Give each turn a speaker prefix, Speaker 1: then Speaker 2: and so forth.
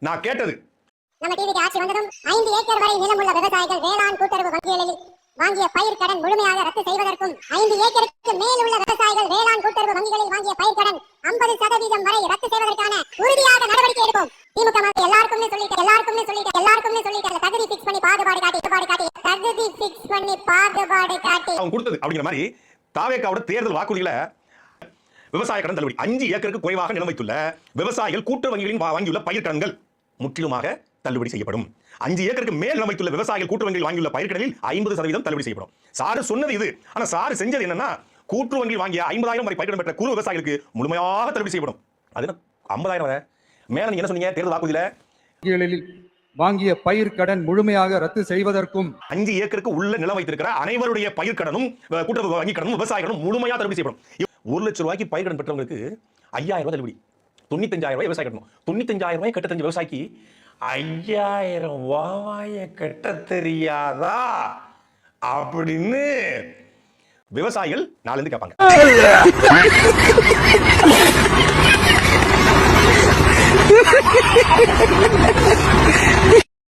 Speaker 1: நான் கேட்டது.
Speaker 2: நம்ம டிவிக்கு ஆட்சி வந்ததும் 5 ஏக்கர் வரை நிலமுள்ள விவசாயிகள் வேளாண் கூட்டுறவு வங்கிகளில் வாங்கிய பயிர் கடன் முழுமையாக ரத்து செய்வதற்கும் 5 ஏக்கருக்கு மேல் உள்ள விவசாயிகள் வேளாண் கூட்டுறவு வங்கிகளில் வாங்கிய பயிர் கடன் 50% வரை ரத்து செய்வதற்கான உறுதியாக நடவடிக்கை எடுப்போம். திமுக எல்லாருக்குமே சொல்லிட்டு தகுதி பிக்ஸ் பண்ணி பாகுபாடு காட்டி
Speaker 1: அவங்க கொடுத்தது அப்படிங்கிற மாதிரி தாவேக்காவோட தேர்தல் வாக்குறுதிகளை விவசாய கடன் தள்ளுபடி 5 ஏக்கருக்கு குறைவாக நிலம் வைத்துள்ள விவசாயிகள் கூட்டுறவு வங்கிகளில் வாங்கியுள்ள பயிர் கடன்கள் முற்றிலுமாக தள்ளுபடி செய்யப்படும். 5 ஏக்கருக்கு மேல் நிலம் வைத்துள்ள விவசாயிகள் கூட்டுறவு வங்கியில் வாங்கியுள்ள பயிர் கடனில் 50% தள்ளுபடி செய்யப்படும். சாரு சொன்னது இது. ஆனா சாரு செஞ்சது என்னன்னா, கூட்டுறவு வங்கியில் வாங்கிய 50,000 வரை பயிர் கடன் பெற்ற குறு விவசாயிகளுக்கு முழுமையாக தள்ளுபடி செய்யப்படும். அது 50,000 வரை மேல நீங்க என்ன சொன்னீங்க தேர்தல் வாக்குறுதியில?
Speaker 3: வாங்கிய பயிர் கடன் முழுமையாக ரத்து செய்வதற்கும்
Speaker 1: 5 ஏக்கருக்கு உள்ள நிலம் வைத்திருக்கிற அனைவருடைய பயிர் கடனும் கூட்டுறவு வங்கி கடனும் விவசாய கடனும் முழுமையாக தள்ளுபடி செய்யப்படும். 1 லட்சம் ரூபாய்க்கு பயிர் கடன் பெற்றவங்களுக்கு 5,000 ரூபாய் தள்ளுபடி. 95,000 ரூபாய் விவசாய கட்டணும். 95,000 ரூபாய் கட்ட தெரிஞ்ச விவசாயிக்கு 5,000 ரூபாயை கட்ட தெரியாதா அப்படின்னு விவசாயிகள் நாளிலிருந்து கேட்பாங்க.